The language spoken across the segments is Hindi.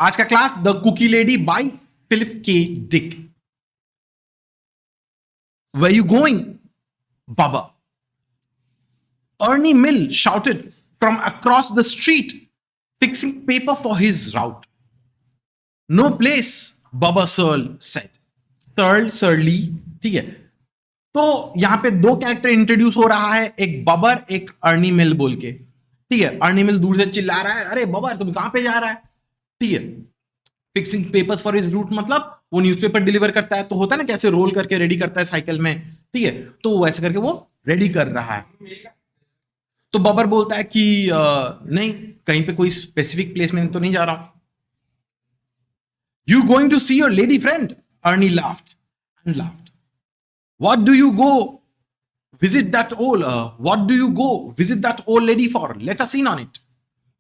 आज का class the cookie lady by Philip K Dick. Where you going, Baba? Ernie Mill shouted from across the street, fixing paper for his route. No place, Baba Searle said. Searle, Surly, ठीक है। तो यहां पे दो कैरेक्टर इंट्रोड्यूस हो रहा है, एक बबर, एक अर्नी मिल बोल के। ठीक है, अर्नी मिल दूर से चिल्ला रहा है, अरे बबर तुम कहां पे जा रहा है। ठीक है, fixing papers for his route मतलब वो न्यूज़पेपर डिलीवर करता है, तो होता है ना कैसे रोल करके रेडी करता है साइकिल में। ठीक है, तो वो ऐसे करके वो रेडी कर रहा है। तो बबर बोलता है कि नहीं, कहीं पे कोई स्पेसिफिक प्लेस में तो नहीं जा रहा हूं। You going to see your lady friend? Ernie laughed and laughed. What do you go visit that old what do you go visit that old lady for? Let us in on it.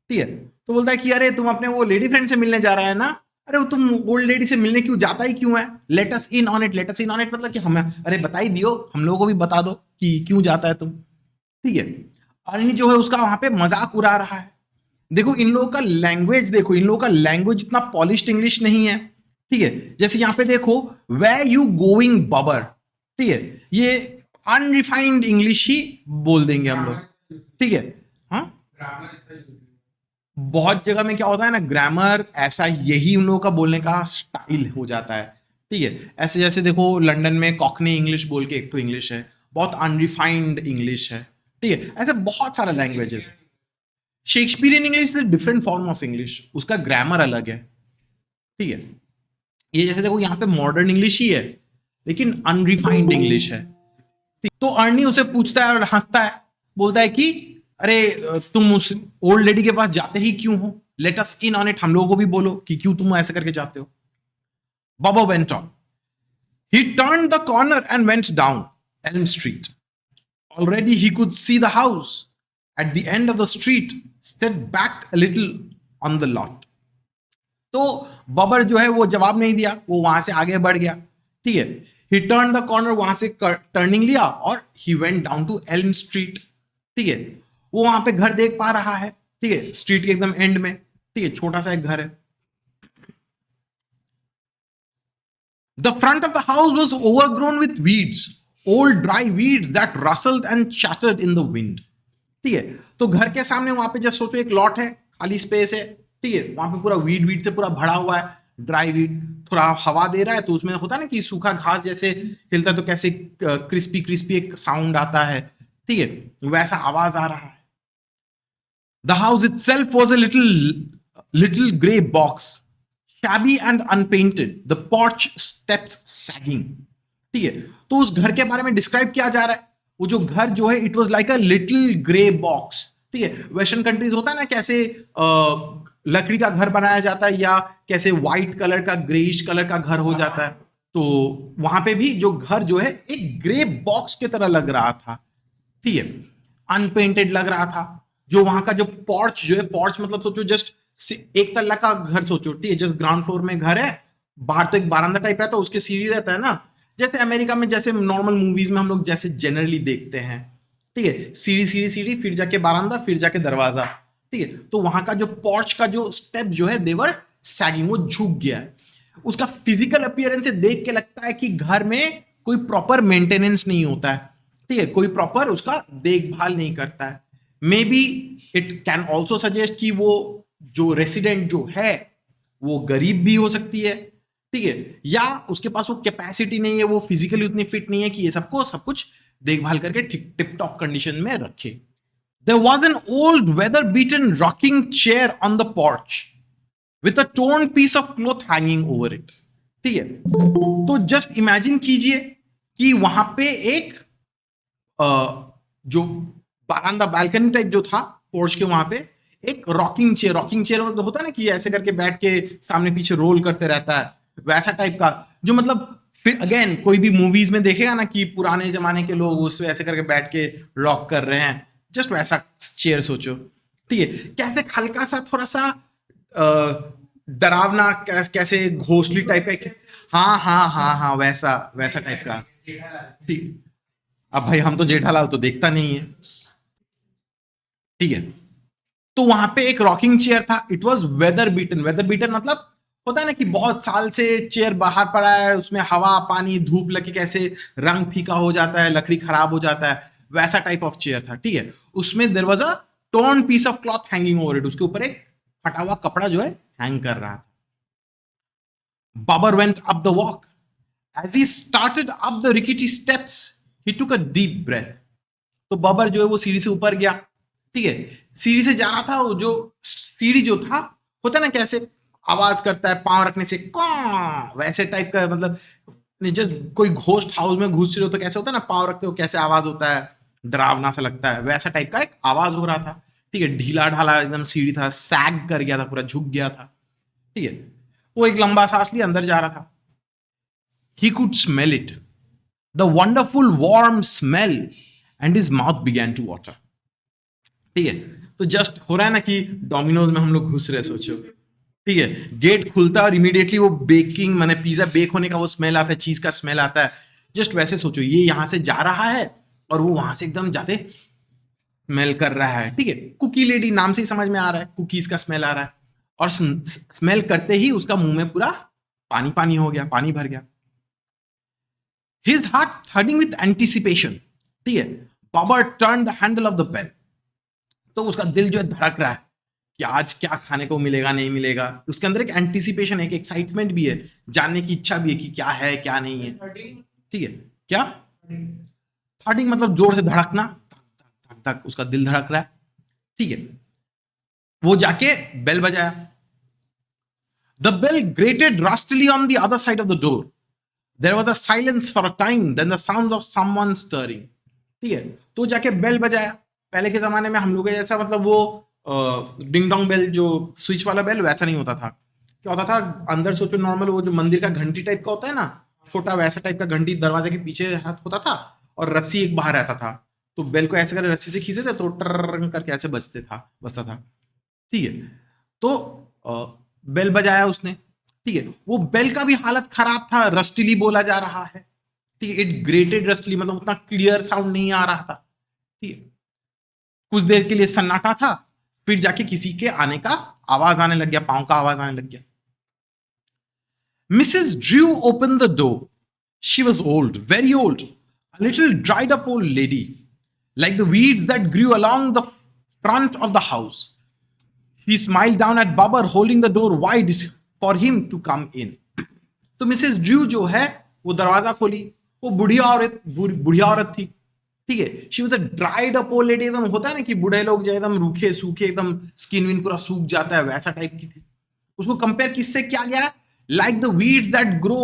ठीक है, तो बोलता है कि अरे तुम अपने वो लेडी फ्रेंड से मिलने जा रहा है ना, अरे वो तुम ओल्ड लेडी से मिलने क्यों जाता ही क्यों है? Late us in on it. Late us in on it मतलब कि हमें अरे बता ही दियो, हम लोगों को भी बता दो कि क्यों जाता है तुम। ठीक है, अर्नी जो है उसका वहां पे मजाक उड़ा रहा है। देखो इन लोगों का लैंग्वेज, देखो इन लोगों का लैंग्वेज इतना पॉलिश्ड इंग्लिश नहीं है। ठीक है, जैसे यहां पे देखो वेयर यू गोइंग बबर, ठीक है, ये अनरिफाइंड इंग्लिश ही बोल देंगे हम लोग। ठीक है, हाँ बहुत जगह में क्या होता है ना, ग्रामर ऐसा यही उन लोगों का बोलने का स्टाइल हो जाता है। ठीक है, ऐसे जैसे देखो लंदन में कॉकनी इंग्लिश बोल के एक तो इंग्लिश है, बहुत अनरिफाइंड इंग्लिश है। ठीक है, ऐसे बहुत सारा लैंग्वेजेस है। Shakespearean English is different form of English, उसका ग्रामर अलग है। ठीक है, ये जैसे देखो यहाँ पे मॉडर्न इंग्लिश ही है लेकिन अनरिफाइंड इंग्लिश है। तो अर्नी उसे पूछता है और हंसता है, बोलता है कि अरे तुम उस ओल्ड लेडी के पास जाते ही क्यों हो? Late us in on it, हम लोगों को भी बोलो कि क्यों तुम ऐसे करके जाते हो। Baba went on. He turned the corner and went down Elm Street. Already he could see the house at the end of the street, set back a little on the lot. तो बबर जो है वो जवाब नहीं दिया, वो वहां से आगे बढ़ गया। ठीक है, ही टर्न द कॉर्नर, वहां से टर्निंग लिया और he went down to Elm Street. ठीक है, वो वहां पे घर देख पा रहा है। ठीक है, स्ट्रीट के एकदम एंड में, ठीक है, छोटा सा एक घर है। The front of the house was overgrown with weeds, old dry weeds that rustled and chattered in the wind. ठीक है, तो घर के सामने वहां पे जस्ट सोचो एक लॉट है, खाली स्पेस है। ठीक है, वहां पे पूरा वीड से पूरा भरा हुआ है, ड्राई वीड, थोड़ा हवा दे रहा है तो उसमें होता है ना कि सूखा घास जैसे हिलता है तो कैसे क्रिस्पी क्रिस्पी एक साउंड आता है। ठीक है, वैसा आवाज आ रहा है। The house itself was a little grey box, shabby and unpainted, the porch steps sagging. ठीक है, तो उस घर के बारे में डिस्क्राइब किया जा रहा है। वो जो घर जो है it was like a little grey box. ठीक है, वेस्टर्न कंट्रीज होता है ना कैसे लकड़ी का घर बनाया जाता है या कैसे व्हाइट कलर का ग्रेइश कलर का घर हो जाता है, तो वहां पे भी जो घर जो है एक ग्रे बॉक्स की तरह लग रहा था। ठीक है, अनपेंटेड लग रहा था। जो वहां का जो पॉर्च जो है, पॉर्च मतलब सोचो जस्ट एक तल्ला का घर सोचो। ठीक है, जस्ट ग्राउंड फ्लोर में घर है, बाहर तो एक बारांदा टाइप रहता है, उसके सीढ़ी रहता है ना, जैसे अमेरिका में जैसे नॉर्मल मूवीज में हम लोग जैसे जनरली देखते हैं। ठीक है, सीढ़ी सीढ़ी सीढ़ी, फिर जाके बारांदा, फिर जाके दरवाजा। ठीक है, तो वहां का जो पॉर्च का जो स्टेप जो है देवर सैगिंग, वो झुक गया है। उसका फिजिकल अपीयरेंस से देख के लगता है कि घर में कोई प्रॉपर मेंटेनेंस नहीं होता है। ठीक है, कोई प्रॉपर उसका देखभाल नहीं करता है। May be it can also suggest कि वो जो रेसिडेंट जो है वो गरीब भी हो सकती है। ठीक है, या उसके पास वो कैपेसिटी नहीं है, वो फिजिकली उतनी फिट नहीं है कि ये सबको सब कुछ देखभाल करके टिप टॉप कंडीशन में रखे। There was an old weather beaten rocking chair on the porch with a torn piece of cloth hanging over it. ठीक है, तो जस्ट इमेजिन कीजिए कि वहां पे एक जो बारांदा बालकनी टाइप जो था पोर्च के, वहां पे एक रॉकिंग चेयर होता है ना कि ऐसे करके बैठ के सामने पीछे रोल करते रहता है, वैसा टाइप का, जो मतलब फिर अगेन कोई भी मूवीज में देखेगा ना कि पुराने जमाने के लोग उस ऐसे करके बैठ के रॉक कर रहे हैं, जस्ट वैसा चेयर सोचो। ठीक है, कैसे हल्का सा थोड़ा सा डरावना, कैसे घोंसली टाइप का, हाँ हाँ हाँ हाँ, वैसा वैसा टाइप का। ठीक, अब भाई हम तो जेठालाल तो देखता नहीं है। ठीक है, तो वहां पे एक रॉकिंग चेयर था, इट वॉज वेदर बीटन मतलब होता है ना कि बहुत साल से चेयर बाहर पड़ा है, उसमें हवा पानी धूप लगे कैसे रंग फीका हो जाता है, लकड़ी खराब हो जाता है, वैसा टाइप ऑफ चेयर था, ठीक है। उसमें there was a torn piece of cloth hanging over it, उसके ऊपर एक फटा हुआ कपड़ा जो है हैंग कर रहा था। Babar went up the walk. As he started up the rickety steps, he took a deep breath. तो बबर जो है वो सीढ़ी से ऊपर गया, ठीक है। सीढ़ी से जा रहा था, वो जो सीढ़ी जो था, होता है ना कैसे आवाज करता है पांव रखने से, वैसे टाइप का, मतलब जस्ट कोई घोस्ट हाउस में घुस रहे हो तो कैसे होता है ना, पांव रखते हो कैसे आवाज होता है, डरावना सा लगता है, वैसा टाइप का एक आवाज हो रहा था, ठीक है। ढीला ढाला एकदम सीढ़ी था, सैग कर गया था, पूरा झुक गया था, ठीक है। वो एक लंबा सांस लिए अंदर जा रहा था। He could smell it, the wonderful warm smell, and his mouth began to water. ठीक है। तो जस्ट हो रहा है ना कि डोमिनोज में हम लोग घुस रहे, सोचो, ठीक है। गेट खुलता है और इमीडिएटली वो बेकिंग माने पिज्जा बेक होने का वो स्मेल आता है, चीज का स्मेल आता है। जस्ट वैसे सोचो, ये यहां से जा रहा है और वो वहां से एकदम जाते स्मेल कर रहा है, ठीक है। कुकी लेडी नाम से ही समझ में आ रहा है, कुकीज का स्मेल आ रहा है, और स्मेल करते ही उसका मुंह में पूरा पानी पानी हो गया, पानी भर गया। His heart thudding with anticipation, ठीक है। Babar turned the handle of the bell, तो उसका दिल जो है धड़क रहा है कि आज क्या खाने को मिलेगा नहीं मिलेगा। उसके अंदर एक एंटिसिपेशन है, एक एक्साइटमेंट भी है, जानने की इच्छा भी है कि क्या है क्या नहीं है, ठीक है। क्या थर्डिंग मतलब जोर से धड़कना, धक धक धक उसका दिल धड़क रहा है, ठीक है। वो जाके बेल बजाया। The bell grated rustily on the other side of the door. There was a silence for a time, then the sounds of someone stirring, ठीक है। तो जाके बेल बजाया। पहले के जमाने में हम लोग जैसा मतलब वो डिंग डोंग बेल जो स्विच वाला बेल वैसा नहीं होता था। क्या होता था अंदर, सोचो नॉर्मल वो जो मंदिर का घंटी टाइप का होता है ना, छोटा वैसा टाइप का घंटी दरवाजे के पीछे हाथ होता था और रस्सी एक बाहर रहता था, तो बेल को ऐसे करके रस्सी से खींचे थे तो टर करके ऐसे बजता था, ठीक है। तो बेल बजाया उसने, ठीक है। वो बेल का भी हालत खराब था, रस्टिली बोला जा रहा है, ठीक है। इट ग्रेटेड रस्टिली मतलब उतना क्लियर साउंड नहीं आ रहा था, ठीक है। कुछ देर के लिए सन्नाटा था, फिर जाके किसी के आने का आवाज आने लग गया, पांव का आवाज आने लग गया। Mrs Drew open the door. She was old, very old, a little dried up old lady, like the weeds that grew along the front of the house. She smiled down at Babar, holding the door wide for him to come in. तो मिसेस ड्रू जो है वो दरवाजा खोली। वो बुढ़िया औरत थी, ठीक है। She was a dried up old lady, एकदम होता है ना कि बूढ़े लोग जो एकदम रूखे सूखे, एकदम स्किन विन पूरा सूख जाता है, वैसा टाइप की थी। उसको कंपेयर किससे किया गया? Like the weeds that grow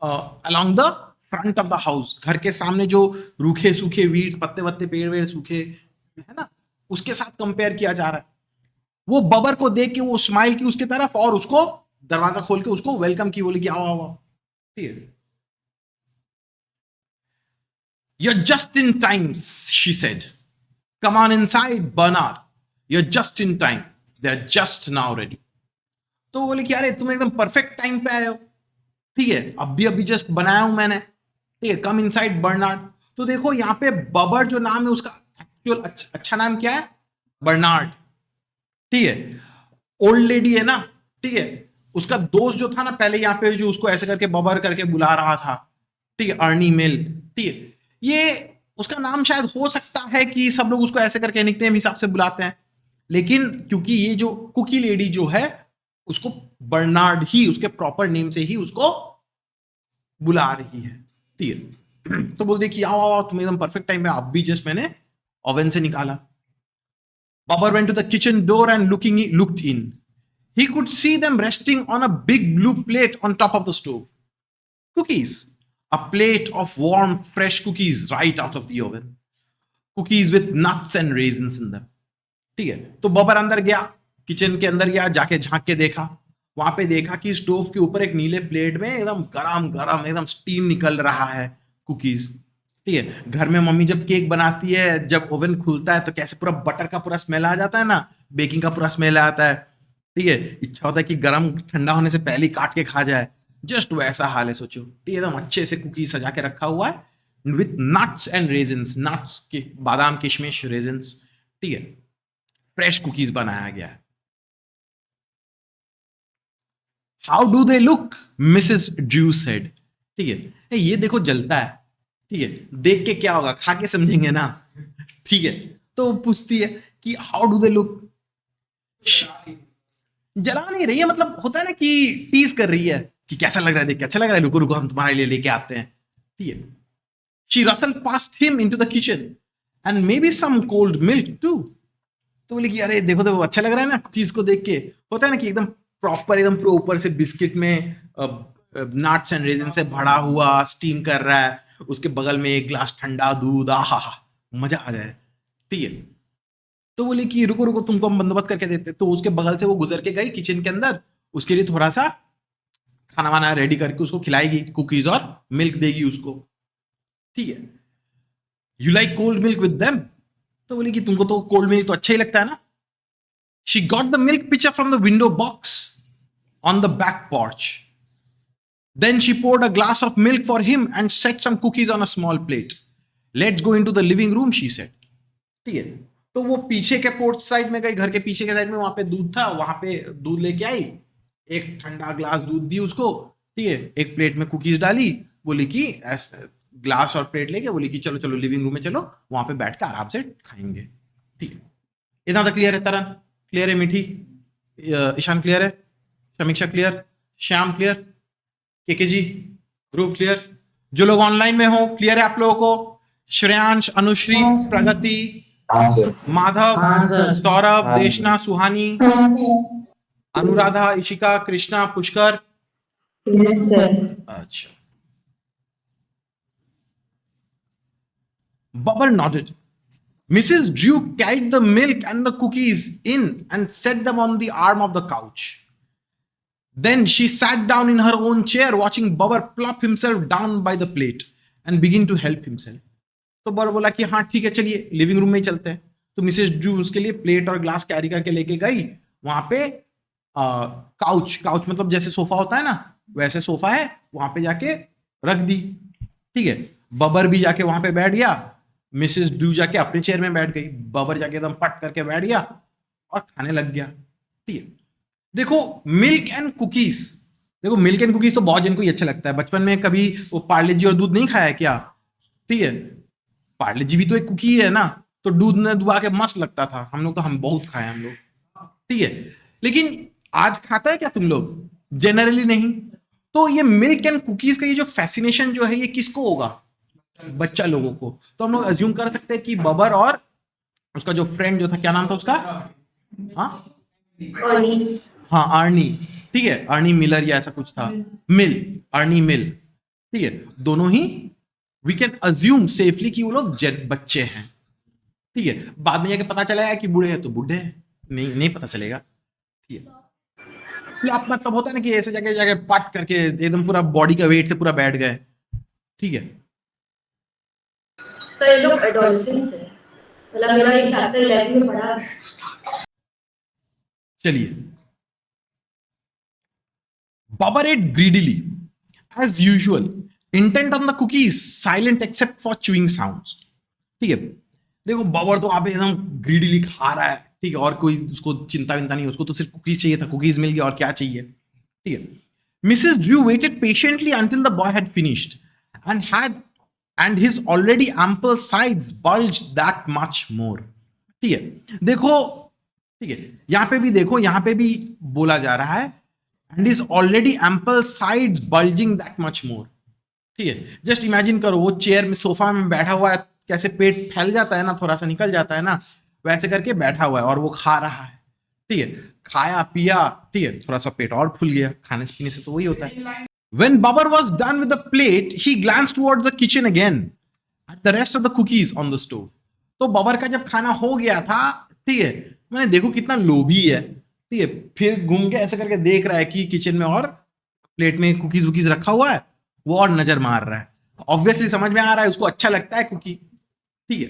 along the front of the house. घर के सामने जो रूखे सूखे वीड्स, पत्ते वत्ते पेड़ वेड़ सूखे है ना, उसके साथ कंपेयर किया जा रहा है। वो बबर को देख के वो स्माइल की उसकी तरफ और उसको दरवाजा खोल के उसको वेलकम की, बोली कि आओ आओ, ठीक है। You're just in time, she said. Come on inside, Bernard. You're just in time. They're just now ready. तो बोले कि अरे तुम एकदम परफेक्ट टाइम पे आए हो, ठीक है। अभी अभी जस्ट बनाया हूं मैंने, ठीक है। Come inside Bernard. तो देखो यहाँ पे बबर जो नाम है उसका एक्चुअल अच्छा नाम क्या है? बर्नार्ड, ठीक है। ओल्ड लेडी है ना, ठीक है। उसका दोस्त जो था ना पहले यहाँ पे जो उसको ऐसे करके बबर करके बुला रहा था, ठीक है, अर्नी मिल, ठीक है। ये उसका नाम शायद हो सकता है कि सब लोग उसको ऐसे करके निकनेम हिसाब से बुलाते हैं, लेकिन क्योंकि ये जो कुकी लेडी जो है उसको बर्नार्ड ही उसके प्रॉपर नेम से ही उसको बुला रही है, ठीक है। तो बोल दे कि आओ आओ तुम एकदम परफेक्ट टाइम में, अब भी जस्ट मैंने ओवन से निकाला। Babar went to the kitchen door and looked in. He could see them resting on a big blue plate on top of the stove. Cookies. A plate of warm, fresh cookies right out of the oven. Cookies with nuts and raisins in them. ठीक है। तो बबर अंदर गया, किचन के अंदर गया, जाके झांक के देखा। वहां पे देखा कि स्टोव के ऊपर एक नीले प्लेट में एकदम गरम गरम एकदम स्टीम निकल रहा है कुकीज, ठीक है। घर में मम्मी जब केक बनाती है, जब ओवन खुलता है तो कैसे पूरा बटर का पूरा स्मेल आ जाता है ना, बेकिंग का पूरा स्मेल आता है, ठीक है। इच्छा होता है कि गरम ठंडा होने से पहले ही काट के खा जाए, जस्ट वैसा हाल है, सोचो। ठीक है, एकदम अच्छे से कुकी सजा के रखा हुआ है with nuts and resins, nuts के बादाम किशमिश रेजिन्स, ठीक है। फ्रेश कुकीज बनाया गया है। How do they look, Mrs Drew said. ठीक है, ये देखो जलता है, ठीक है, देख के क्या होगा, खा के समझेंगे ना। ठीक है, तो पूछती है कि हाउ डू दे लुक, जला नहीं रही है, मतलब होता है ना कि टीज कर रही है कि कैसा लग रहा है, देख के अच्छा लग रहा है, रुको रुको हम तुम्हारे लिए लेके आते हैं। ठीक है, she rustled past him into the kitchen and maybe some cold milk too. तो बोली कि अरे देखो तो अच्छा लग रहा है ना कुकीज को देख के, होता है ना कि एकदम प्रॉपर, एकदम पूरा ऊपर से बिस्किट में नट्स एंड रेजिन से भरा हुआ स्टीम कर रहा है, उसके बगल में एक ग्लास ठंडा दूध, आहा हा, मजा आ जाए। ठीक है, तो बोली कि रुको रुको तुमको हम बंदोबस्त करके देते। तो उसके बगल से वो गुजर के गई किचन के अंदर, उसके लिए थोड़ा सा खाना वाना रेडी करके उसको खिलाएगी, कुकीज और मिल्क देगी उसको। ठीक है, you like cold milk with them, तो बोली कि तुमको तो कोल्ड मिल्क तो अच्छा ही लगता है ना। She got the milk pitcher from the window box on the back porch. Then she poured a glass of milk for him and set some cookies on a small plate. Let's go into the living room, she said. ठीक है, तो वो पीछे के पोर्च साइड में गई, घर के पीछे के साइड में, वहां पे दूध था, वहां पे दूध लेके आई, एक ठंडा ग्लास दूध दी उसको। ठीक है, एक प्लेट में कुकीज डाली, बोली कि ग्लास और प्लेट लेके बोली कि चलो चलो लिविंग रूम में चलो, वहां पे बैठ के आराम से खाएंगे। ठीक है, इतना तक क्लियर है? तरन क्लियर है? मीठी, ईशान क्लियर है? समीक्षा क्लियर? श्याम क्लियर? के जी, ध्रुव क्लियर? जो लोग ऑनलाइन में हो क्लियर है आप लोगों को? श्रेयांश, अनुश्री, प्रगति, माधव, सौरभ, देशना, सुहानी, अनुराधा, इशिका, कृष्णा, पुष्कर। अच्छा, Bubber nodded. Mrs. Drew carried the milk and the cookies in and set them on the arm of the couch. Then she sat down in her own chair, watching Bubber plop himself down by the plate and begin to help himself. तो बबर बोला कि हाँ ठीक है चलिए लिविंग रूम में ही चलते हैं। तो मिसेस ड्रू उसके लिए प्लेट और ग्लास कैरी करके लेके गई वहां पे। काउच, काउच मतलब जैसे सोफा होता है ना, वैसे सोफा है, वहां पे जाके रख दी। ठीक है, बबर भी जाके वहां पे बैठ गया, मिसेस ड्रू जाके अपने चेयर में बैठ गई, बबर जाके एकदम पट करके बैठ गया और खाने लग गया। ठीक है, देखो मिल्क एंड कुकीज, देखो मिल्क एंड कुकीज तो बहुत जन को ही अच्छा लगता है। बचपन में कभी वो पार्ले जी और दूध नहीं खाया है क्या? ठीक है, पार्ले जी भी तो एक कुकी है ना, तो दूध में डुबा के मस्त लगता था, हम लोग तो हम बहुत खाए हम लोग। ठीक है, लेकिन आज खाता है क्या तुम लोग? जनरली नहीं। तो ये मिल्क एंड कुकीज का ये जो फैसिनेशन जो है ये किसको होगा? बच्चा लोगों को। तो हम लोग अज्यूम कर सकते हैं कि बबर और उसका जो फ्रेंड जो था, क्या नाम था उसका? हाँ हाँ, अर्नी। ठीक है, अर्नी मिलर या ऐसा कुछ था, मिल, अर्नी मिल। ठीक है, दोनों ही वी कैन अज्यूम सेफली कि वो लोग बच्चे हैं। ठीक है, बाद में जाके पता चला है कि बूढ़े हैं तो बूढ़े हैं, नहीं नहीं पता चलेगा। ठीक है, आप मतलब होता है ना कि ऐसे जगह जाके पट करके एकदम पूरा बॉडी का वेट से पूरा बैठ गए। ठीक है, सर ये लोग एडोलेसेंट्स है, मतलब मेरा एक चैप्टर 11 में पढ़ा। चलिए, Bubber ate greedily, as usual, intent on the cookies, silent except for chewing sounds. ठीक है, देखो बबर तो वहां पे एकदम ग्रीडीली खा रहा है। ठीक है, और कोई उसको चिंता विंता नहीं, उसको तो सिर्फ कुकीज चाहिए था, कुकीज मिल गया और क्या चाहिए। ठीक है, Mrs Drew waited patiently until the boy had finished and his already ample sides bulged that much more. ठीक है, देखो, ठीक है, यहां पे भी देखो, यहां पे भी बोला जा रहा है and is already ample sides bulging that much more. ठीक है, जस्ट इमेजिन करो वो चेयर में, सोफा में बैठा हुआ है, कैसे पेट फैल जाता है ना, थोड़ा सा निकल जाता है ना, वैसे करके बैठा हुआ है और वो खा रहा है। ठीक है, खाया पिया, ठीक है, थोड़ा सा पेट और फूल गया, खाने पीने से तो वही होता है। When Babar was done with the plate, he glanced towards the kitchen again at the rest of the cookies on the stove. तो बबर का जब खाना हो गया था, ठीक है, मैंने देखो कितना लोभी है। ठीक है, फिर घूम के ऐसे करके देख रहा है कि किचन में और प्लेट में कुकीज वुकीज रखा हुआ है, वो और नजर मार रहा है। ऑब्वियसली समझ में आ रहा है उसको अच्छा लगता है कुकी। ठीक है,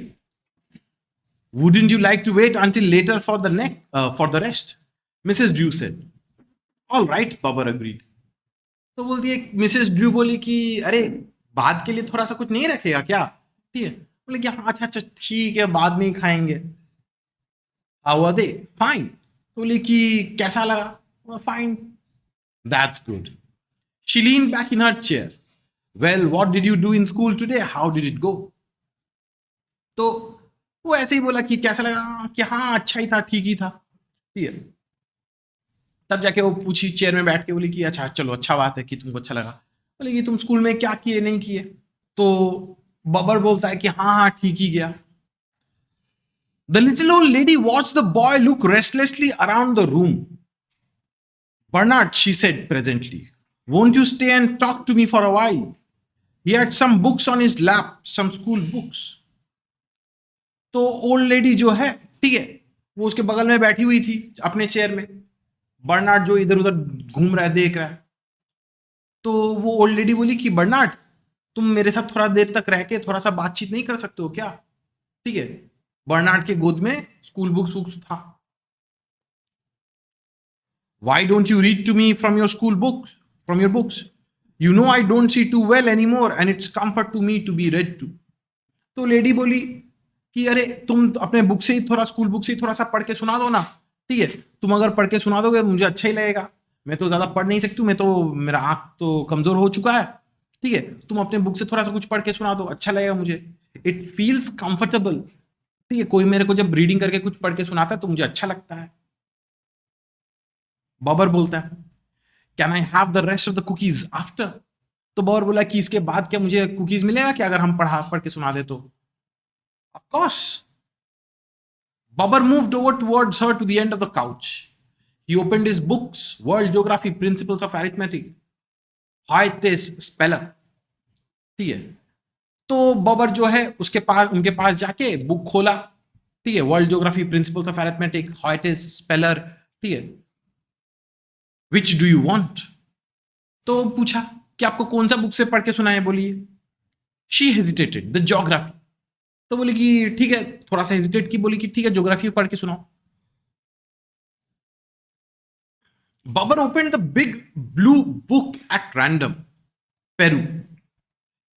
wouldn't you like to wait until later for the rest, Mrs Drew said. All right, Bubber agreed. तो बोलती है मिसेस ड्रू, बोली कि अरे बाद के लिए थोड़ा सा कुछ नहीं रखेगा क्या? ठीक है, बोले कि हाँ अच्छा अच्छा ठीक है, बाद में ही खाएंगे। How are they? फाइन। तो बोली कि कैसा लगा? Fine. That's good. She leaned back in her chair. Well, what did you do in school today? How did it go? तो वो ऐसे ही बोला कि कैसा लगा, कि हाँ अच्छा ही था, ठीक ही था, ठीक है। तब जाके वो पूछी चेयर में बैठ के, बोली कि अच्छा चलो अच्छा बात है कि तुमको अच्छा लगा। बोले कि तुम स्कूल में क्या किए नहीं किए? तो बबर बोलता है कि हाँ हाँ ठीक ही गया। The little old lady watched the boy look restlessly around the room. Bernard, she said presently, won't you stay and talk to me for a while? He had some books on his lap, some school books. तो ओल्ड लेडी जो है, ठीक है, वो उसके बगल में बैठी हुई थी अपने चेयर में। बर्नार्ड जो इधर उधर घूम रहा है, देख रहा है। तो वो ओल्ड लेडी बोली कि बर्नार्ड, तुम मेरे साथ थोड़ा देर तक रह के थोड़ा सा बातचीत नहीं कर सकते हो क्या? ठीक है। बर्नार्ड के गोद में स्कूल बुक्स था। Why don't you read to me from your school books? From your books? You know I don't see too well anymore and it's comfort to me to be read to. तो लेडी बोली कि अरे तुम अपने बुक से ही थोड़ा, स्कूल बुक से ही थोड़ा सा पढ़ के सुना दो ना, ठीक है। तुम अगर पढ़ के सुना दोगे मुझे अच्छा ही लगेगा। मैं तो ज्यादा पढ़ नहीं सकती हूँ, मैं तो, मेरा आंख तो कमजोर हो चुका है, ठीक है। तुम अपने बुक से थोड़ा सा कुछ पढ़ के सुना दो, अच्छा लगेगा मुझे। इट फील्स कंफर्टेबल, ठीक है। कोई मेरे को जब रीडिंग करके कुछ पढ़ के सुनाता है तो मुझे अच्छा लगता है। बबर बोलता है, can I have the rest of the cookies after? तो बबर बोला कि इसके बाद क्या मुझे कुकीज मिलेगा क्या अगर हम पढ़ के सुना दे तो? Of course. Bubber moved over towards her to the end of the couch. He opened his books, World Geography, Principles of Arithmetic, Hoytes Speller. ठीक है। तो बबर जो है उसके पास, उनके पास जाके बुक खोला, ठीक है। World geography, principles of arithmetic, Hoyt's speller, ठीक है। Which do you want? तो पूछा कि आपको कौन सा बुक से पढ़ के सुनाए, बोलिए। She hesitated, the geography. तो बोली कि ठीक है, थोड़ा सा हेजिटेट की, बोली कि ठीक है ज्योग्राफी पढ़ के सुनाओ। Babar opened the big blue book at random. Peru.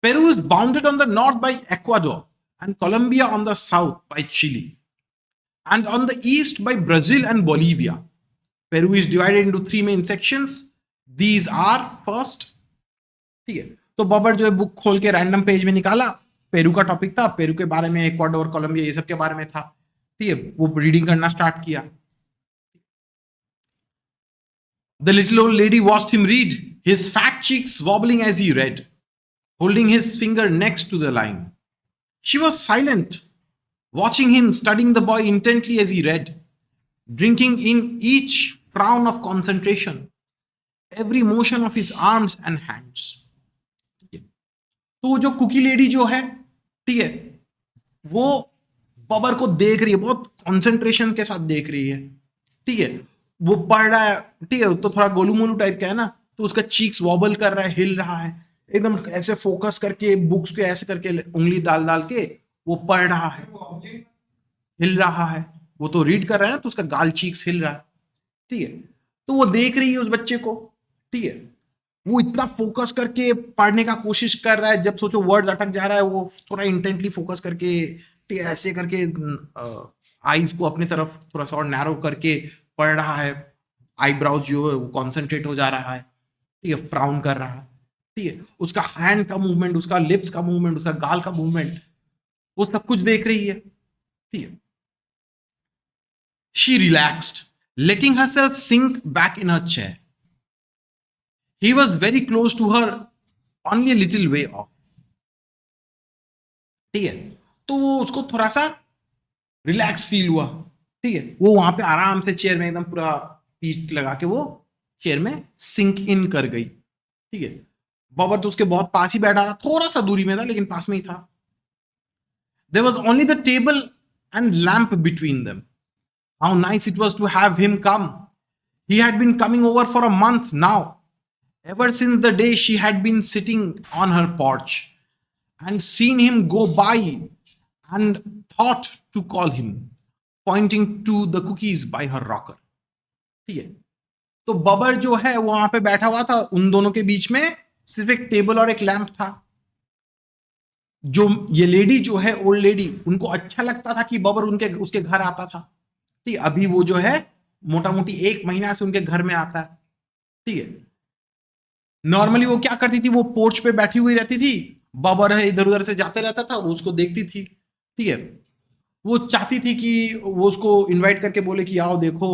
Peru is bounded on the north by Ecuador and Colombia on the south by Chile and on the east by Brazil and Bolivia. Peru is divided into three main sections. These are first, ठीक है। तो बबर जो है बुक खोल के रैंडम पेज में निकाला, पेरू का टॉपिक था, पेरू के बारे में, इक्वाडोर, कोलंबिया, ये सब के बारे में था, ठीक है। वो रीडिंग करना स्टार्ट किया। The little old lady watched him read, his fat cheeks wobbling as he read, holding his finger next to the line. She was silent, watching him, studying the boy intently as he read, drinking in each frown of concentration, every motion of his arms and hands. तो जो कुकी लेडी जो है, ठीक है, वो बबर को देख रही है, बहुत कॉन्सेंट्रेशन के साथ देख रही है, ठीक है। वो पढ़ रहा है, ठीक है, तो थोड़ा गोलू मोलू टाइप का है ना, तो उसका चीक्स वॉबल कर रहा है, हिल रहा है, एकदम ऐसे फोकस करके बुक्स को ऐसे करके उंगली डाल डाल के वो पढ़ रहा है, हिल रहा है। वो तो रीड कर रहा है ना, तो उसका गाल चीक्स हिल रहा है, ठीक है। तो वो देख रही है उस बच्चे को, ठीक है। वो इतना फोकस करके पढ़ने का कोशिश कर रहा है, जब सोचो वर्ड अटक जा रहा है, वो थोड़ा इंटेंटली फोकस करके, ठीक है, ऐसे करके आईज को अपनी तरफ थोड़ा सा और नैरो करके पढ़ रहा है। आईब्राउज जो है वो कॉन्सेंट्रेट हो जा रहा है, ठीक है, फ्राउन कर रहा है, ठीक है। उसका हैंड का मूवमेंट, उसका लिप्स का मूवमेंट, उसका गाल का मूवमेंट, वो सब कुछ देख रही है, ठीक है। She relaxed, letting herself sink back in her chair. He was very close to her, only a little way off. ठीक है। तो वो उसको थोड़ा सा रिलैक्स फील हुआ, ठीक है। वो वहां पे आराम से चेयर में एकदम पूरा पीठ लगा के वो चेयर में सिंक इन कर गई, ठीक है। बबर तो उसके बहुत पास ही बैठा था, थोड़ा सा दूरी में था लेकिन पास में ही था। There was only the table and lamp between them. How nice it was to have him come. He had been coming over for a month now, ever since the day she had been sitting on her porch and seen him go by and thought to call him, pointing to the cookies by her rocker. ठीक है। तो बबर जो है वो वहां पे बैठा हुआ था, उन दोनों के बीच में सिर्फ एक टेबल और एक लैंप था। जो ये लेडी जो है, ओल्ड लेडी, उनको अच्छा लगता था कि बबर उसके घर आता था, ठीक है। अभी वो जो है मोटा मोटी 1 महीना से उनके घर में आता है, ठीक है। नॉर्मली वो क्या करती थी, वो पोर्च पे बैठी हुई रहती थी, बबर है इधर उधर से जाते रहता था, वो उसको देखती थी, ठीक है। वो चाहती थी कि वो उसको इनवाइट करके बोले कि आओ देखो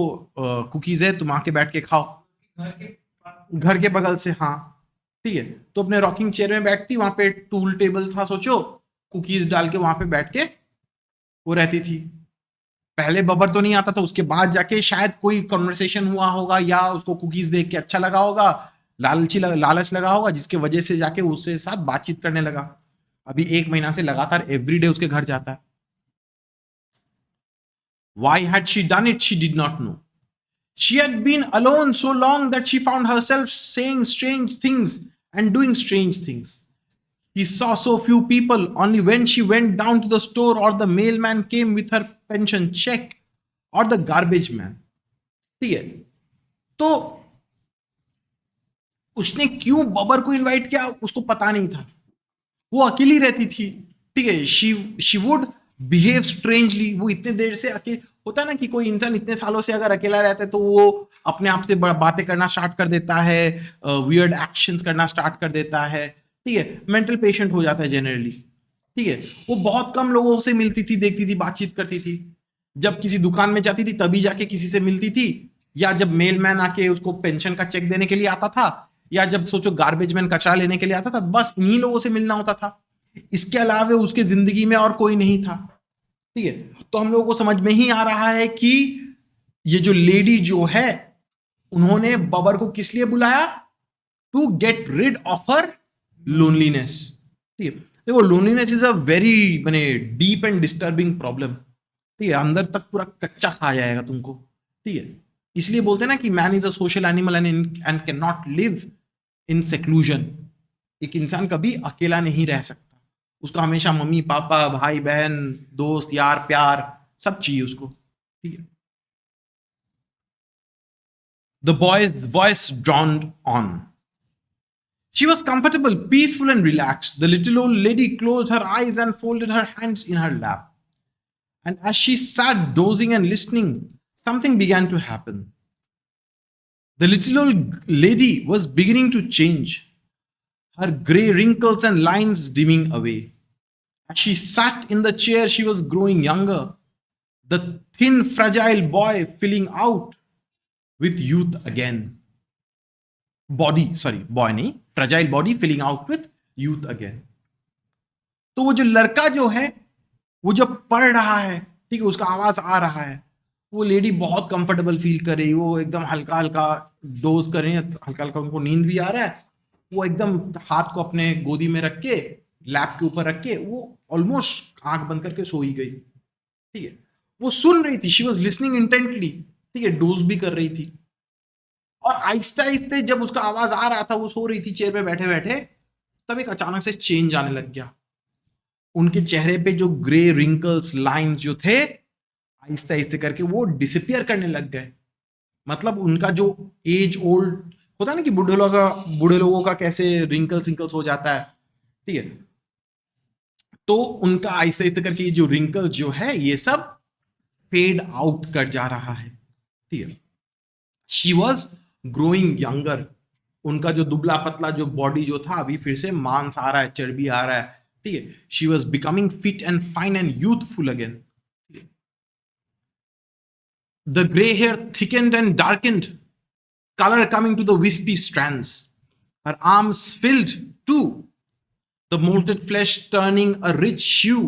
कुकीज है, तुम आके बैठ के खाओ, घर के बगल से, हाँ, ठीक है। तो अपने रॉकिंग चेयर में बैठती, वहां पे टूल टेबल था, सोचो, कुकीज डाल के वहां पे बैठ के वो रहती थी। पहले बबर तो नहीं आता था, उसके बाद जाके शायद कोई कन्वर्सेशन हुआ होगा या उसको कुकीज देख के अच्छा लगा होगा, लालच लगा होगा, जिसके वजह से जाके उसके साथ बातचीत करने लगा। अभी 1 महीना से लगातार एवरीडे उसके घर जाता है। Why had she done it? She did not know. She had been alone so long that she found herself saying strange things and doing strange things. He saw so few people. Only when she went down to the store or the mailman came with her pension check or the garbage man. ठीक है, तो उसने क्यों बबर को इनवाइट किया उसको पता नहीं था। वो अकेली रहती थी, ठीक है। She would behave strangely. वो इतने देर से अकेले, होता है ना कि कोई इंसान इतने सालों से अगर अकेला रहता है तो वो अपने आप से बातें करना स्टार्ट कर देता है, वियर्ड एक्शंस करना स्टार्ट कर देता है, ठीक है। मेंटल पेशेंट हो जाता है जनरली, ठीक है। वो बहुत कम लोगों से मिलती थी, देखती थी, बातचीत करती थी। जब किसी दुकान में जाती थी तभी जाके किसी से मिलती थी, या जब मेलमैन आके उसको पेंशन का चेक देने के लिए आता था, या जब सोचो गार्बेज मैन कचरा लेने के लिए आता था, बस इन्हीं लोगों से मिलना होता था। इसके अलावा उसके जिंदगी में और कोई नहीं था, ठीक है। तो हम लोगों को समझ में ही आ रहा है कि ये जो लेडी जो है, उन्होंने बबर को किस लिए बुलाया? To get rid of her loneliness, ठीक है। देखो, लोनलीनेस इज अ वेरी माने डीप एंड डिस्टर्बिंग प्रॉब्लम, ठीक है। अंदर तक पूरा कच्चा खा जाएगा तुमको, ठीक है। इसलिए बोलते हैं ना कि man is a social animal and can not live in seclusion. एक इंसान कभी अकेला नहीं रह सकता, उसको हमेशा मम्मी पापा भाई बहन दोस्त यार प्यार सब चाहिए उसको, ठीक है। The boys voice ड्रॉन्ड on. She was comfortable, peaceful, and relaxed. The little old lady closed her eyes and folded her hands in her lap. And as she sat dozing and listening, something began to happen. The little old lady was beginning to change, her grey wrinkles and lines dimming away. As she sat in the chair, she was growing younger, the thin, fragile boy filling out with youth again. Boy नहीं, fragile body filling out with youth again. तो वो जो लड़का जो है, वो जो पढ़ रहा है, ठीक है, उसका आवाज आ रहा है, वो लेडी बहुत कंफर्टेबल फील कर रही है, वो एकदम हल्का हल्का डोज कर रही है, हल्का हल्का उनको नींद भी आ रहा है। वो एकदम हाथ को अपने गोदी में रख के, लैप के ऊपर रख के, वो ऑलमोस्ट आंख बंद करके सो ही गई, ठीक है। वो सुन रही थी, शी वॉज लिसनिंग इंटेंटली, ठीक है, डोज भी कर रही थी। और आहिस्ते आहिस्ते जब उसका आवाज आ रहा था, वो सो रही थी चेयर पे बैठे बैठे, तब एक अचानक से चेंज आने लग गया। उनके चेहरे पे जो ग्रे रिंकल्स लाइंस जो थे, आहिस्ते आहिस्ते करके वो डिसअपियर करने लग गए। मतलब उनका जो एज ओल्ड होता है ना कि बूढ़े लोगों का कैसे रिंकल्स रिंकल्स हो जाता है, ठीक है। तो उनका आहिस्ते आहिस्ते करके ये जो रिंकल्स जो है, ये सब फेड आउट कर जा रहा है, ठीक है। She was growing younger. उनका जो दुबला पतला जो बॉडी जो था, अभी फिर से मांस आ रहा है, चर्बी आ रहा है, ठीक है। She was becoming fit and fine and youthful again. The grey hair thickened and darkened, color coming to the wispy strands, her arms filled too, the molted flesh turning a rich hue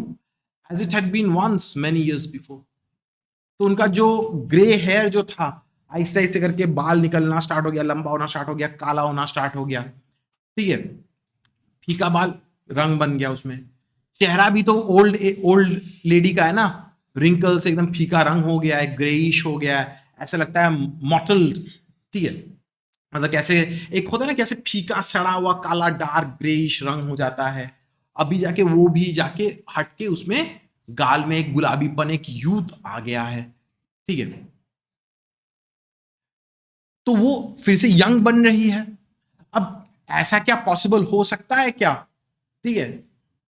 as it had been once many years before. तो उनका जो ग्रे हेयर जो था, आहिस्ते आहिस्ते करके बाल निकलना स्टार्ट हो गया, लंबा होना स्टार्ट हो गया, काला होना स्टार्ट हो गया, ठीक है। फीका बाल रंग बन गया उसमें। चेहरा भी तो ओल्ड लेडी का है ना, रिंकल से एकदम फीका रंग हो गया है, ग्रेइश हो गया है, ऐसा लगता है मॉटल्ड, ठीक है। मतलब कैसे एक होता है ना, कैसे फीका सड़ा हुआ काला डार्क ग्रेइश रंग हो जाता है, अभी जाके वो भी जाके हट के उसमें गाल में एक गुलाबीपन, एक यूथ आ गया है, ठीक है। तो वो फिर से यंग बन रही है। अब ऐसा क्या पॉसिबल हो सकता है क्या, ठीक है।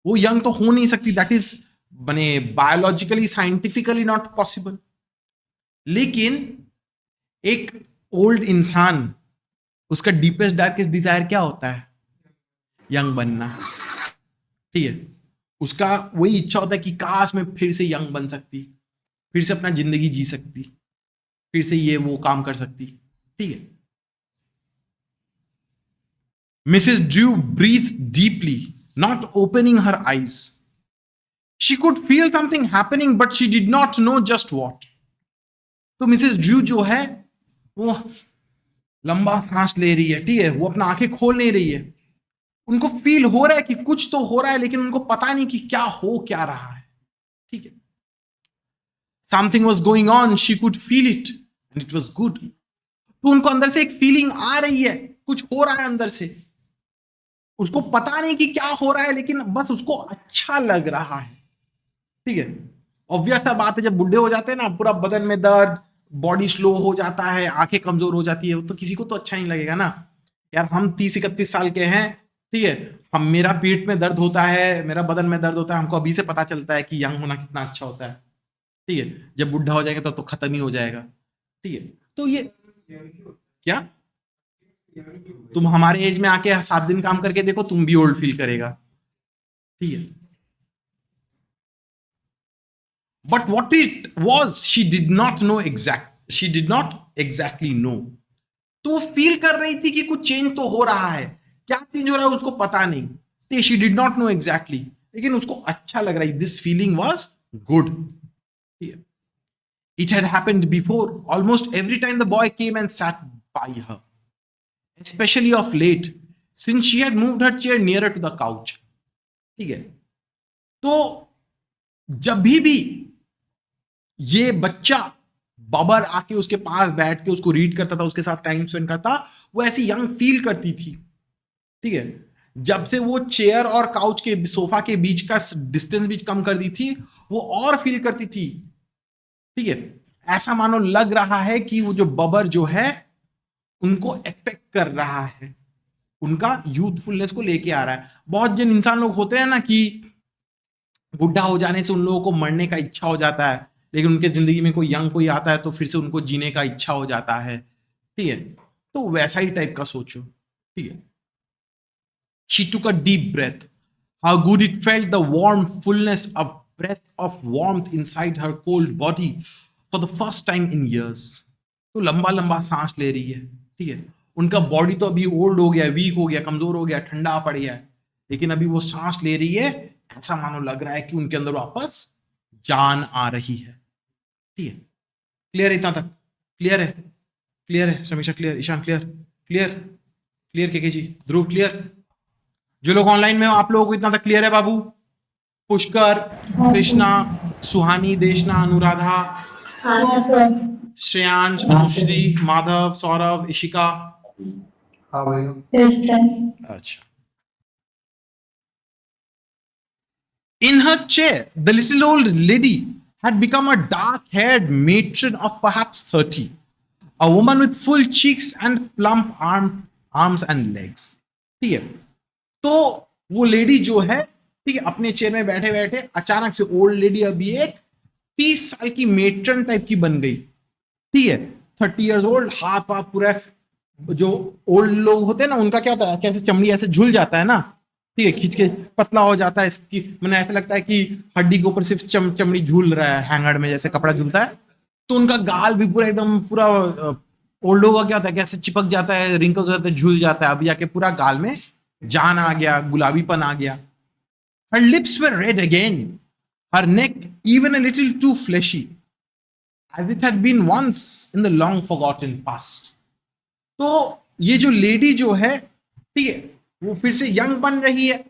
वो यंग तो हो नहीं सकती, दैट इज बने बायोलॉजिकली साइंटिफिकली नॉट पॉसिबल। लेकिन एक ओल्ड इंसान उसका डीपेस्ट डार्केस्ट डिजायर क्या होता है? यंग बनना। ठीक है, उसका वही इच्छा होता है कि काश मैं फिर से यंग बन सकती, फिर से अपना जिंदगी जी सकती, फिर से ये वो काम कर सकती। ठीक है। Mrs Drew breathed deeply, not opening her eyes. She could feel something happening but she did not know just what. तो मिसेस ड्रू जो है वो लंबा सांस ले रही है, ठीक है, वो अपना आंखें खोल नहीं रही है। उनको फील हो रहा है कि कुछ तो हो रहा है, लेकिन उनको पता नहीं कि क्या हो क्या रहा है। ठीक है, something was going on, she could feel it and it was good. तो उनको अंदर से एक फीलिंग आ रही है, कुछ हो रहा है अंदर से, उसको पता नहीं कि क्या हो रहा है, लेकिन बस उसको अच्छा लग रहा है। ठीक है, ऑब्वियस सा बात है, जब बुढ़े हो जाते हैं ना, पूरा बदन में दर्द, बॉडी स्लो हो जाता है, आंखें कमजोर हो जाती है, तो किसी को तो अच्छा नहीं लगेगा ना। यार हम 30-31 साल के हैं, ठीक है, हम, मेरा पेट में दर्द होता है, मेरा बदन में दर्द होता है, हमको अभी से पता चलता है कि यंग होना कितना अच्छा होता है। ठीक है, जब बुढ़ा हो जाएगा तो खत्म ही हो जाएगा। ठीक है, तो ये क्या, तुम हमारे एज में आके 7 दिन काम करके देखो, तुम भी ओल्ड फील करेगा। ठीक है, but what it was she did not know exactly know. तो वो फील कर रही थी कि कुछ चेंज तो हो रहा है, क्या चेंज हो रहा है उसको पता नहीं, she did not know exactly, लेकिन उसको अच्छा लग रहा है, this feeling was good. It had happened before. Almost every time the boy came and sat by her, especially of late, since she had moved her chair nearer to the couch. ठीक है, तो जब भी ये बच्चा बबर आके उसके पास बैठ के उसको रीड करता था, उसके साथ टाइम स्पेंड करता, वो ऐसी यंग फील करती थी. ठीक है, जब से वो चेयर और काउच के सोफा के बीच का डिस्टेंस भी कम कर दी थी, वो और फील करती थी. ठीक है, ऐसा मानो लग रहा है कि वो जो बबर जो है उनको इफेक्ट कर रहा है, उनका यूथफुलनेस को लेके आ रहा है. बहुत जन इंसान लोग होते हैं ना कि बुढ़ा हो जाने से उन लोगों को मरने का इच्छा हो जाता है, लेकिन उनके जिंदगी में कोई यंग कोई आता है तो फिर से उनको जीने का इच्छा हो जाता है. ठीक है, तो वैसा ही टाइप का सोचो. ठीक है, she took a deep breath. How good it felt, the warm fullness of breath of warmth inside her cold body for the first time in years. तो लंबा लंबा सांस ले रही है. ठीक है, उनका बॉडी तो अभी ओल्ड हो गया, वीक हो गया, कमजोर हो गया, ठंडा पड़ गया है, लेकिन अभी वो सांस ले रही है, ऐसा मानो लग रहा है कि उनके अंदर वापस जान आ रही है. ठीक है, क्लियर है इतना तक? क्लियर है? क्लियर है Samiksha? Clear? Ishaan clear? Clear? Clear के जी? ध्रुव क्लियर? जो लोग ऑनलाइन में हो आप लोगों को इतना तक क्लियर है बाबू? पुष्कर, कृष्णा, सुहानी, देशना, अनुराधा, श्रेयांश, अनुश्री, माधव, सौरभ, इशिका. हाँ भैया. अच्छा. In her chair, the little old lady had become a dark-haired matron of perhaps 30, a woman with full cheeks and plump arms and legs. ठीक है, तो वो लेडी जो है, ठीक है, अपने चेयर में बैठे बैठे अचानक से ओल्ड लेडी अभी एक 30 साल की मेट्रन टाइप की बन गई. ठीक है, 30 इयर्स ओल्ड, हाथ वाथ पूरा, जो ओल्ड लोग होते हैं ना उनका क्या होता है, कैसे चमड़ी ऐसे झुल जाता है ना, ठीक है, खींच के पतला हो जाता है, इसकी मैंने ऐसा लगता है कि हड्डी के ऊपर सिर्फ चमड़ी झूल रहा है, हैंगर में जैसे कपड़ा झूलता है. तो उनका गाल भी पूरा एकदम पूरा, ओल्ड लोगों का क्या होता है, कैसे चिपक जाता है, रिंकल्स हो जाते हैं, झूल जाता है, अभी जाके पूरा गाल में जान आ गया, गुलाबीपन आ गया. Her lips were red again, her neck even a little too fleshy, as it had been once in the long forgotten past. तो ये जो लेडी जो है, ठीक है, वो फिर से यंग बन रही है,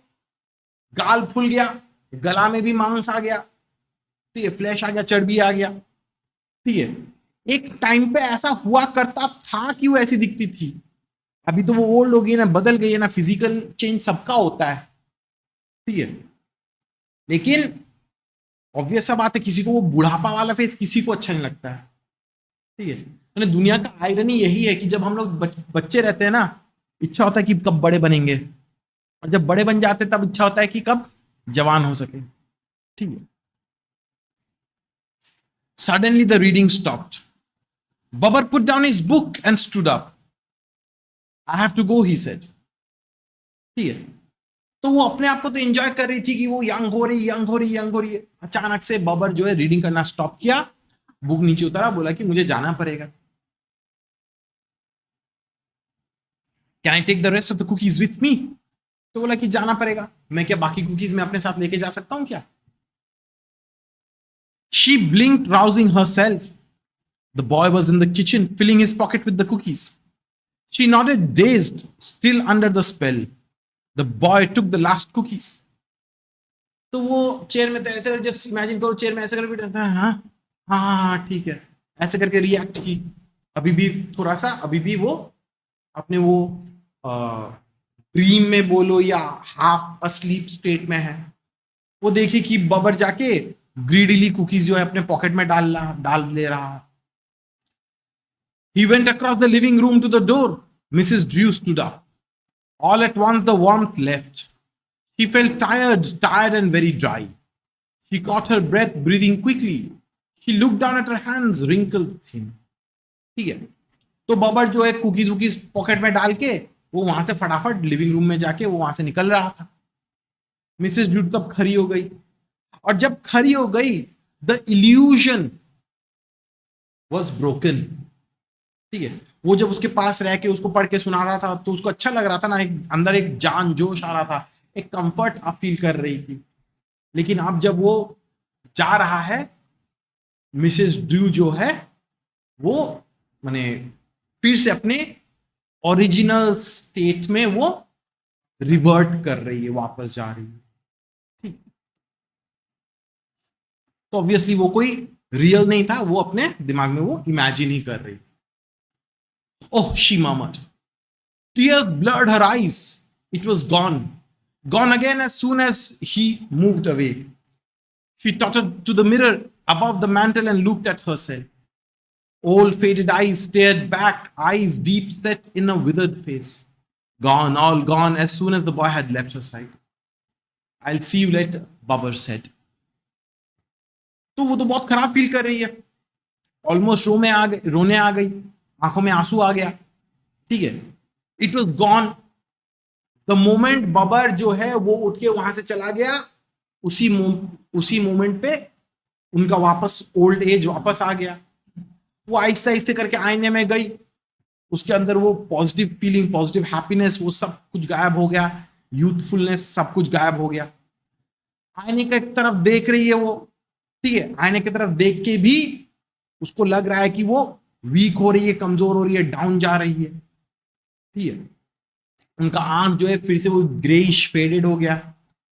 गाल फूल गया, गला में भी मांस आ गया, ठीक है, फ्लैश आ गया, चर्बी आ गया. ठीक है, एक टाइम पे ऐसा हुआ करता था कि वो ऐसी दिखती थी, अभी तो वो ओल्ड हो गई ना, बदल गई है ना, फिजिकल चेंज सबका होता है. ठीक है, लेकिन ऑब्वियस सा बात है, किसी को वो बुढ़ापा वाला फेस किसी को अच्छा नहीं लगता है. ठीक है, मैंने दुनिया का आयरनी यही है कि जब हम लोग बच्चे रहते हैं ना, इच्छा होता है कि कब बड़े बनेंगे, और जब बड़े बन जाते तब इच्छा होता है कि कब जवान हो सके. ठीक है, suddenly the reading stopped. Babar put down his book and stood up. I have to go, he said. ठीक है, तो वो अपने आप को तो एंजॉय कर रही थी कि वो यंग हो रही है। अचानक से बबर जो है रीडिंग करना स्टॉप किया, बुक नीचे उतारा, बोला कि मुझे जाना पड़ेगा। Can I take the rest of the cookies with me? तो बोला कि जाना पड़ेगा। मैं क्या बाकी कुकीज में अपने साथ लेके जा सकता हूं क्या? She blinked, rousing herself. The boy was in the kitchen, filling his pocket with the cookies. She nodded, dazed, still under the spell. The boy took the last cookies. तो वो चेयर में तो ऐसे, जस्ट इमेजिन करो, चेयर में ऐसे करके बैठा है, हाँ हाँ ठीक है, ऐसे करके रिएक्ट की। अभी भी थोड़ा सा, अभी भी वो अपने वो ड्रीम में बोलो या हाफ अस्लीप स्टेट में है। वो देखी कि बबर जाके ग्रीडीली कुकीज जो है अपने पॉकेट में डाल ले रहा। He went across the living room to the door. Mrs. Drew stood up. All at once the warmth left. She felt tired and very dry. She caught her breath, breathing quickly. She looked down at her hands, wrinkled thin. ठीक है, तो बबर जो है कुकीज वुकीज पॉकेट में डाल के वो वहां से फटाफट लिविंग रूम में जाके वो वहां से निकल रहा था। मिसेस ड्रू तब खड़ी हो गई, और जब खड़ी हो गई, द इल्यूजन वॉज ब्रोकन। ठीक है, वो जब उसके पास रह के उसको पढ़ के सुना रहा था तो उसको अच्छा लग रहा था ना, एक अंदर एक जान जोश आ रहा था, एक कंफर्ट आप फील कर रही थी। लेकिन अब जब वो जा रहा है, मिसेस ड्रू जो है वो माने फिर से अपने ओरिजिनल स्टेट में वो रिवर्ट कर रही है, वापस जा रही है। ठीक, तो ऑब्वियसली वो कोई रियल नहीं था, वो अपने दिमाग में वो इमेजिन ही कर रही थी। Oh, she murmured. Tears blurred her eyes. It was gone. Gone again as soon as he moved away. She tottered to the mirror above the mantel and looked at herself. Old faded eyes stared back, eyes deep set in a withered face. Gone, all gone as soon as the boy had left her side. I'll see you later, Babar said. तो वो तो बहुत खराब फील कर रही है, ऑलमोस्ट रोने आ गई, आंखों में आंसू आ गया। ठीक है, it was gone. The moment Bubber जो है वो उठ के वहां से चला गया, उसी मोमेंट पे उनका वापस ओल्ड एज वापस आ गया। वो आहिस्ते आहिस्ते करके आईने में गई, उसके अंदर वो पॉजिटिव फीलिंग, पॉजिटिव हैप्पीनेस, वो सब कुछ गायब हो गया, यूथफुलनेस सब कुछ गायब हो गया। आईने की तरफ देख रही है वो। ठीक है, आईने की तरफ देख के भी उसको लग रहा है कि वो वीक हो रही है, कमजोर हो रही है, डाउन जा रही है। ठीक है, उनका आंख जो है फिर से वो ग्रेइश फेडेड हो गया।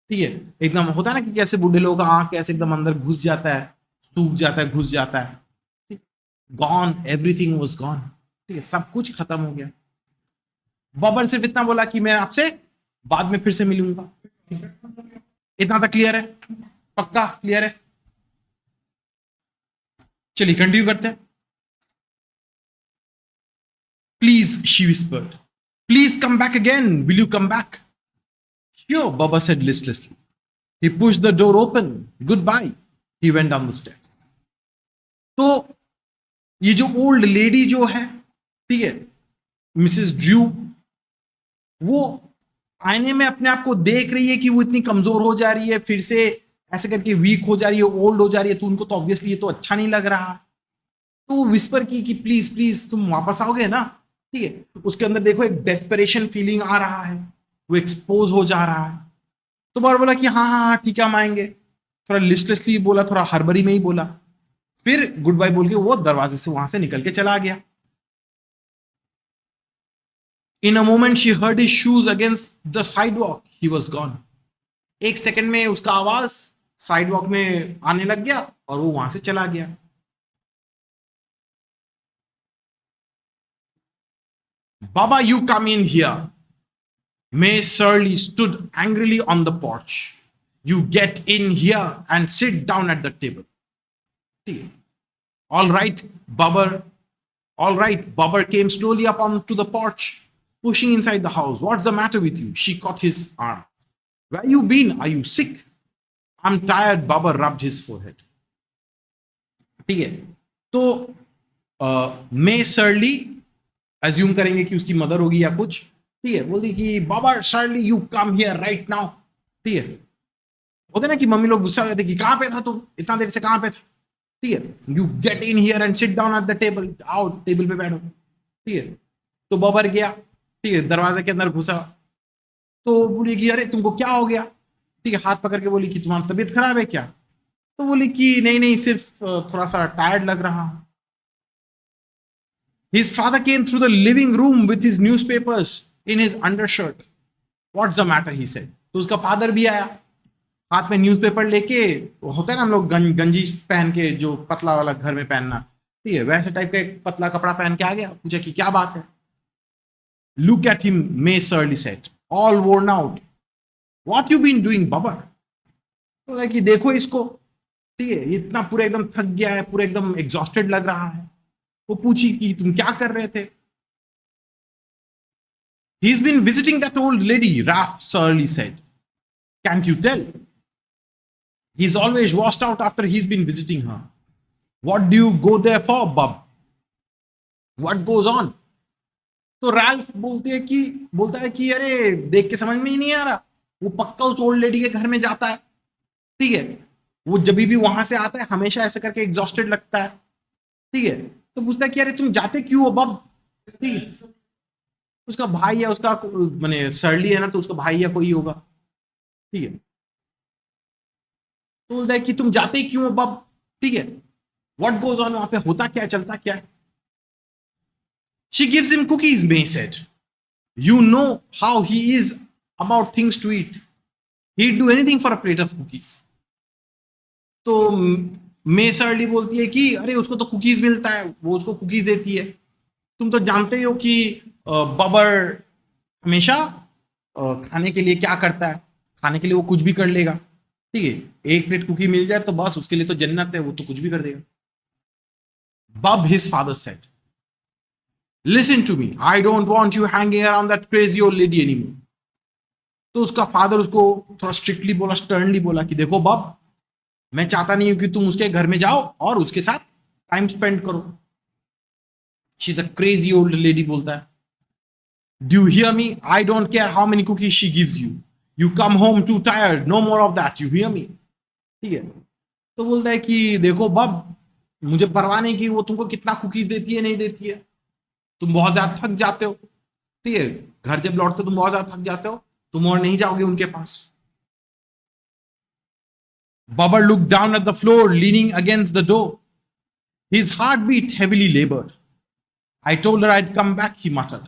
ठीक है, एकदम होता है ना कि कैसे बूढ़े लोगों का आंख कैसे एकदम अंदर घुस जाता है, सूख जाता है, घुस जाता है। Gone, everything was gone. ठीक है, सब कुछ खत्म हो गया। बबर सिर्फ इतना बोला कि मैं आपसे बाद में फिर से मिलूंगा। इतना तक क्लियर है? पक्का क्लियर है? चलिए कंटिन्यू करते हैं। Please, she whispered. Please come back again. Will you come back? Sure, Baba said listlessly. He pushed the door open. Goodbye. He went down the stairs. तो ये जो ओल्ड लेडी जो है, ठीक है, मिसेस ड्रू, वो आईने में अपने आप को देख रही है कि वो इतनी कमजोर हो जा रही है, फिर से ऐसे करके वीक हो जा रही है, ओल्ड हो जा रही है। तो उनको तो ऑब्वियसली ये तो अच्छा नहीं लग रहा। तो वो विस्पर की कि प्लीज प्लीज तुम वापस आओगे ना। ठीक है, उसके अंदर देखो एक डेस्परेशन फीलिंग आ रहा है, वो एक्सपोज हो जा रहा है। तो बार बोला कि हाँ हाँ हाँ ठीक है हम आएंगे, थोड़ा लिस्टलेसली बोला, थोड़ा हड़बड़ी में ही बोला। फिर गुड बाय बोल के वो दरवाजे से वहां से निकल के चला गया। In a moment she heard his shoes against the sidewalk, he was gone. एक सेकंड में उसका आवाज साइडवॉक में आने लग गया और वो वहां से चला गया। Baba, you come in here. May Surly stood angrily on the porch. You get in here and sit down at the table. All right, Babar. All right, Babar came slowly up onto the porch, pushing inside the house. What's the matter with you? She caught his arm. Where you been? Are you sick? I'm tired. Babar rubbed his forehead. ठीक है, तो May Surly अज्यूम करेंगे कि उसकी मदर होगी या कुछ, ठीक है। बोलती कि बाबा surely you come here right now, ठीक है। होते ना कि मम्मी लोग गुस्सा हो जाते कि कहाँ पे था तुम, इतना देर से कहाँ पे था, ठीक है। You get in here and sit down at the table, आओ टेबल पे बैठो, ठीक है। तो बबर गया, ठीक है, दरवाजे के अंदर घुसा, तो बोली कि अरे तुमको क्या हो गया, ठीक है। हाथ पकड़ के बोली कि तुम्हारी तबीयत खराब है क्या, तो बोली कि नहीं नहीं सिर्फ थोड़ा सा टायर्ड लग रहा हूं। His father came through the living room with his newspapers in his undershirt. What's the matter? He said. तो उसका फादर भी आया, हाथ में न्यूज़पेपर लेके, होता है ना हम लोग गंजी पहन के जो पतला वाला घर में पहनना, ठीक है, वैसे टाइप का एक पतला कपड़ा पहन के आ गया, पूछा कि क्या बात है। Look at him, May Shirley said, all worn out. What you been doing, Babar? तो कि देखो इसको, ठीक है, इतना पूरा एकदम थक गया है, पूरा एकदम एग्जॉस्टेड लग रहा है। वो पूछी कि तुम क्या कर रहे थे। He's been visiting that old lady, Ralph Shirley said. Can't you tell? He's always washed out after he's been visiting her. What do you go there for, Bob? What goes on? तो रैल्फ बोलता है कि अरे देख के समझ में ही नहीं आ रहा, वो पक्का उस ओल्ड लेडी के घर में जाता है, ठीक है। वो जब भी वहां से आता है हमेशा ऐसे करके एग्जॉस्टेड लगता है, ठीक है। तो पूछता है कि अरे तुम जाते क्यों हो बब, ठीक है। उसका भाई या उसका माने शर्ली है ना, तो उसका भाई या कोई होगा, ठीक है। तो बोलता है कि तुम जाते क्यों हो बब, ठीक है। व्हाट गोज ऑन, वहां पे होता क्या है, चलता क्या है। She gives him cookies, May said. You know how he is about things to eat. He'd do anything for a plate of cookies. तो मे शर्ली बोलती है कि अरे उसको तो कुकीज मिलता है, वो उसको कुकीज देती है। तुम तो जानते हो कि बबर हमेशा खाने के लिए क्या करता है, खाने के लिए वो कुछ भी कर लेगा, ठीक है। एक प्लेट कुकी मिल जाए तो बस उसके लिए तो जन्नत है, वो तो कुछ भी कर देगा। Bob, his father said, listen to me, I don't want you hanging around that crazy old lady anymore. तो उसका फादर उसको थोड़ा स्ट्रिक्टली बोला, स्टर्नली बोला कि देखो बब, मैं चाहता नहीं हूं कि तुम उसके घर में जाओ और उसके साथ टाइम स्पेंड करो। She is a crazy old lady, बोलता है। Do you hear me, I don't care how many cookies she gives you, you come home too tired, no more of that, you hear me, ठीक है। तो बोलता है कि देखो बब, मुझे परवाह नहीं कि वो तुमको कितना कुकीज देती है नहीं देती है, तुम बहुत ज्यादा थक जाते हो, ठीक है। घर जब लौटते हो तुम बहुत ज्यादा थक जाते हो, तुम और नहीं जाओगे उनके पास। Bubber looked down at the floor, leaning against the door. His heart beat heavily labored. I told her I'd come back, he muttered.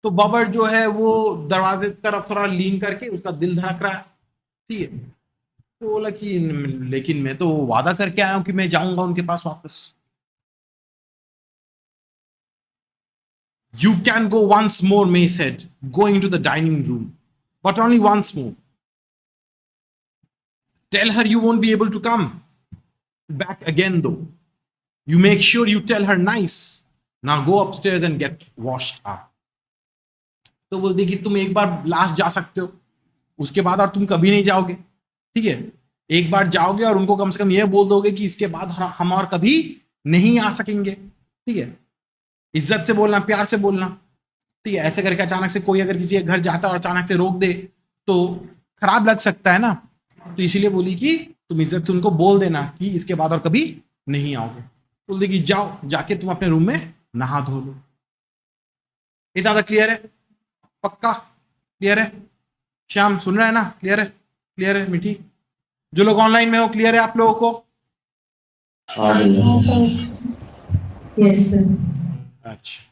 तो बबर जो है वो दरवाजे की तरफ थोड़ा लीन करके, उसका दिल धड़क रहा है, ठीक है। तो बोला कि लेकिन मैं तो वादा करके आया हूं कि मैं जाऊंगा उनके पास वापस। You can go once more, May said, going to the dining room, but only once more. Tell her you won't be able to come back again though. You make sure you tell her nice. Now go upstairs and get washed up. तो बोलती कि तुम एक बार लास्ट जा सकते हो, उसके बाद और तुम कभी नहीं जाओगे, ठीक है। एक बार जाओगे और उनको कम से कम यह बोल दोगे कि इसके बाद हम और कभी नहीं आ सकेंगे, ठीक है। इज्जत से बोलना, प्यार से बोलना, ठीक है। ऐसे करके अचानक से कोई अगर किसी के घर जाता है और अचानक से रोक दे तो खराब लग सकता है ना, तो इसीलिए बोली कि तुम इज्जत से उनको बोल देना कि इसके बाद और कभी नहीं आओगे। बोलती कि जाओ, जाके तुम अपने रूम में नहा धो लो। इतना तक क्लियर है? पक्का क्लियर है? श्याम सुन रहा है ना? क्लियर है? क्लियर है मिठी? जो लोग ऑनलाइन में हो, क्लियर है आप लोगों को? Yes sir. अच्छा,